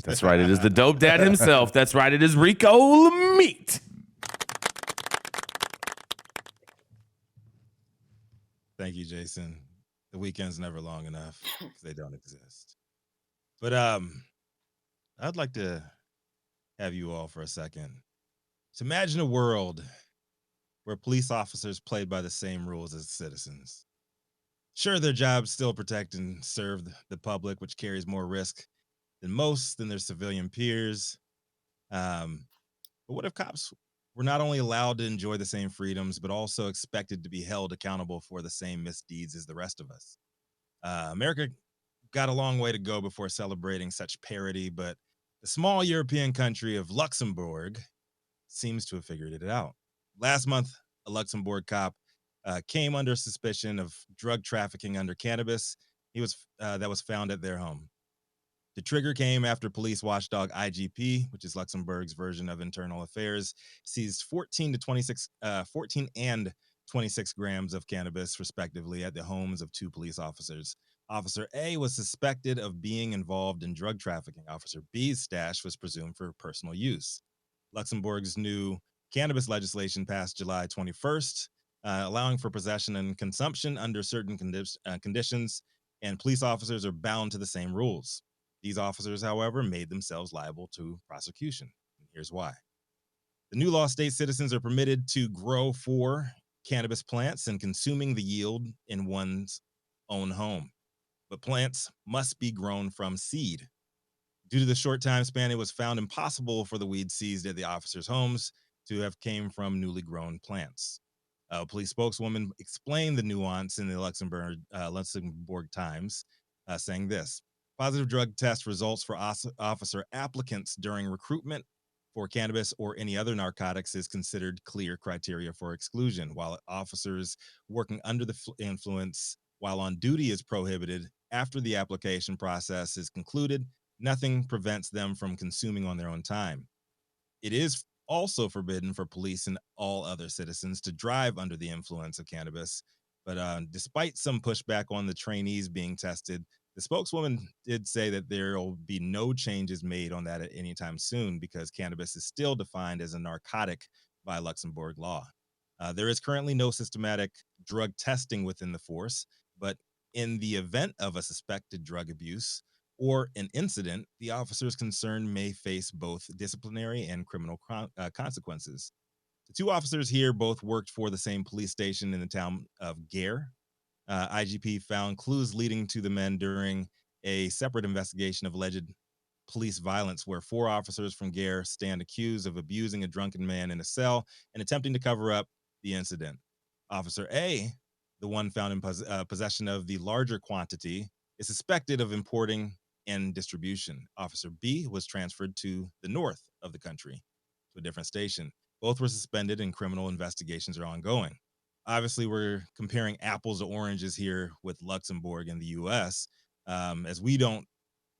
That's right. It is the dope dad himself. That's right. It is Rico Meat. Thank you, Jason. The weekend's never long enough because they don't exist. But I'd like to have you all for a second. So imagine a world where police officers played by the same rules as citizens. Sure, their jobs still protect and serve the public, which carries more risk than their civilian peers. But what if cops were not only allowed to enjoy the same freedoms, but also expected to be held accountable for the same misdeeds as the rest of us? America got a long way to go before celebrating such parity, but the small European country of Luxembourg seems to have figured it out. Last month, a Luxembourg cop came under suspicion of drug trafficking under cannabis. That was found at their home. The trigger came after police watchdog IGP, which is Luxembourg's version of internal affairs, seized 14 and 26 grams of cannabis, respectively, at the homes of two police officers. Officer A was suspected of being involved in drug trafficking. Officer B's stash was presumed for personal use. Luxembourg's new cannabis legislation passed July 21st, allowing for possession and consumption under certain conditions, and police officers are bound to the same rules. These officers, however, made themselves liable to prosecution. And here's why. The new law states citizens are permitted to grow 4 cannabis plants and consuming the yield in one's own home. But plants must be grown from seed. Due to the short time span, it was found impossible for the weed seized at the officers' homes to have came from newly grown plants. A police spokeswoman explained the nuance in the Luxembourg Times, saying this: positive drug test results for officer applicants during recruitment for cannabis or any other narcotics is considered clear criteria for exclusion, while officers working under the influence while on duty is prohibited. After the application process is concluded, nothing prevents them from consuming on their own time. It is also forbidden for police and all other citizens to drive under the influence of cannabis. But despite some pushback on the trainees being tested, the spokeswoman did say that there will be no changes made on that at any time soon because cannabis is still defined as a narcotic by Luxembourg law. There is currently no systematic drug testing within the force, but in the event of a suspected drug abuse or an incident, the officers concerned may face both disciplinary and criminal consequences. The two officers here both worked for the same police station in the town of Gare. IGP found clues leading to the men during a separate investigation of alleged police violence, where 4 officers from Gare stand accused of abusing a drunken man in a cell and attempting to cover up the incident. Officer A, the one found in possession of the larger quantity, is suspected of importing and distribution. Officer B was transferred to the north of the country to a different station. Both were suspended and criminal investigations are ongoing. Obviously, we're comparing apples to oranges here with Luxembourg and the US, as we don't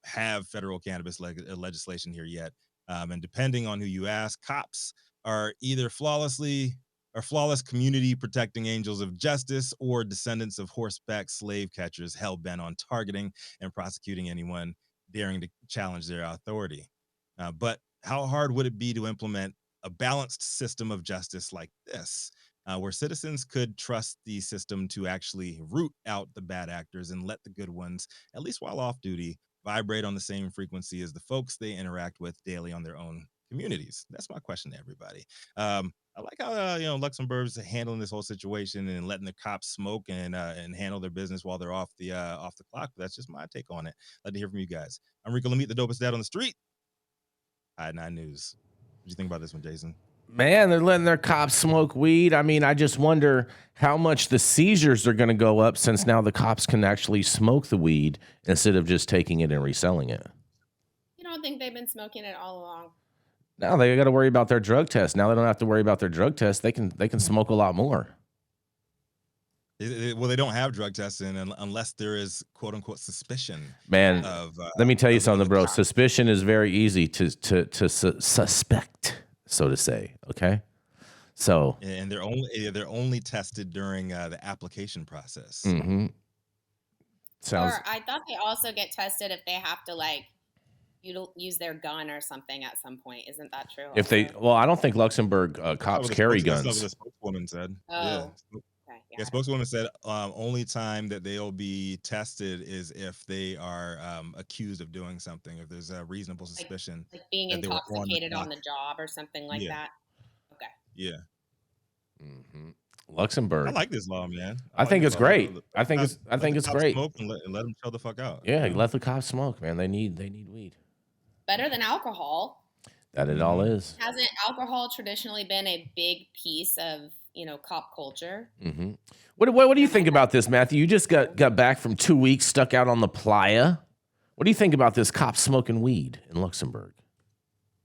have federal cannabis legislation here yet. And depending on who you ask, cops are either flawless community protecting angels of justice or descendants of horseback slave catchers hell bent on targeting and prosecuting anyone daring to challenge their authority. But how hard would it be to implement a balanced system of justice like this, where citizens could trust the system to actually root out the bad actors and let the good ones, at least while off duty, vibrate on the same frequency as the folks they interact with daily on their own communities? That's my question to everybody. I like how Luxembourg's handling this whole situation and letting the cops smoke and handle their business while they're off the clock. But that's just my take on it. I'd like to hear from you guys. I'm Rico Lemit, the dopest dad on the street. I9 News. What do you think about this one, Jason? Man, they're letting their cops smoke weed. I mean, I just wonder how much the seizures are going to go up since now the cops can actually smoke the weed instead of just taking it and reselling it. You don't think they've been smoking it all along? Now they got to worry about their drug test. Now they don't have to worry about their drug test. They can smoke a lot more. Well, they don't have drug testing unless there is quote unquote suspicion. Man, let me tell you something, bro. Suspicion is very easy to suspect, so to say. Okay, so and they're only tested during the application process. Mm-hmm. Or I thought they also get tested if they have to like use their gun or something at some point. Isn't that true? If they, also? well, I don't think Luxembourg cops carry That's guns. what the spokeswoman said. Oh, Yeah. okay. Yeah, spokeswoman said only time that they'll be tested is if they are accused of doing something, if there's a reasonable suspicion. Like being that they were intoxicated on the job or something like that. Okay. Yeah. Mm-hmm. Luxembourg. I like this law, man. I think it's great. I think it's great. Smoke and let them chill the fuck out. Yeah, let the cops smoke, man. They need weed. Better than alcohol. That it all is. Hasn't alcohol traditionally been a big piece of, cop culture? Mm-hmm. What do you think about this, Matthew? You just got back from 2 weeks stuck out on the playa. What do you think about this cop smoking weed in Luxembourg?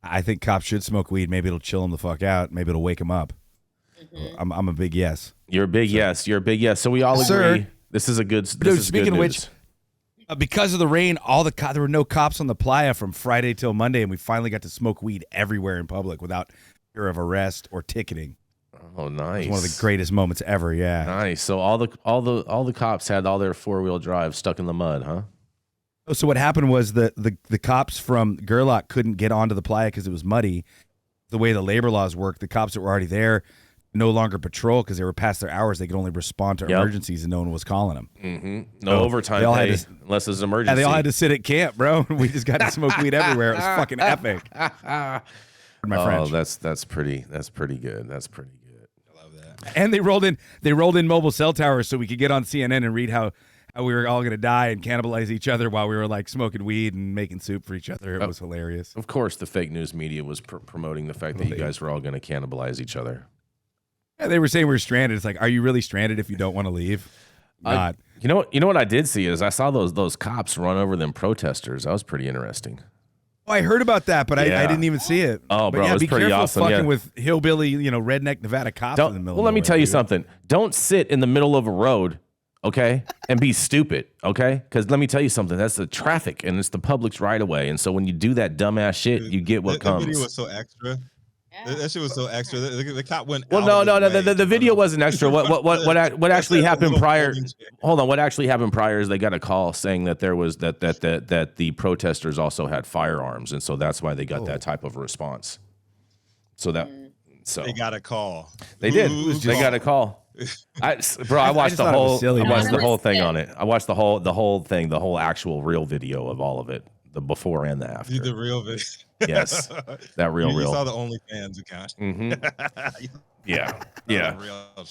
I think cops should smoke weed. Maybe it'll chill them the fuck out. Maybe it'll wake them up. Mm-hmm. I'm a big yes. You're a big yes. You're a big yes. So we all agree. This is a good. This is speaking good of news. which, because of the rain, there were no cops on the playa from Friday till Monday, and we finally got to smoke weed everywhere in public without fear of arrest or ticketing. Oh, nice! It was one of the greatest moments ever. Yeah, nice. So all the cops had all their 4-wheel drive stuck in the mud, huh? So what happened was the cops from Gerlach couldn't get onto the playa because it was muddy. The way the labor laws work, the cops that were already there no longer patrol because they were past their hours. They could only respond to emergencies, and no one was calling them. Mm-hmm. No overtime pay unless it's an emergency. Yeah, they all had to sit at camp, bro. We just got to smoke weed everywhere. It was fucking epic. My French. That's pretty good. That's pretty good. I love that. And they rolled in mobile cell towers so we could get on CNN and read how we were all gonna die and cannibalize each other while we were like smoking weed and making soup for each other. It was hilarious. Of course, the fake news media was promoting the fact that you guys were all going to cannibalize each other. Yeah, they were saying we were stranded. It's like, are you really stranded if you don't want to leave? Not. You know what I did see is I saw those cops run over them protesters. That was pretty interesting. Oh, I heard about that, but I didn't even see it. Oh, bro, but yeah, it was be pretty careful awesome. Fucking with hillbilly, redneck Nevada cops in the middle. Well, let me tell you dude. something. Don't sit in the middle of a road, okay, and be stupid, okay? Because let me tell you something. That's the traffic, and it's the public's right of way. And so when you do that dumbass shit, you get what comes. The video was so extra. That shit was so extra. The cop went. Well, no. The video wasn't extra. What actually happened prior? Hold on. What actually happened prior is they got a call saying that there was that the protesters also had firearms, and so that's why they got that type of response. So they got a call. They did. They got a call. I watched the whole. I watched the whole thing on it. I watched the whole thing, the whole actual real video of all of it, the before and the after. The real video. Yes, that real. You saw the OnlyFans account. Mm-hmm. Yeah. Real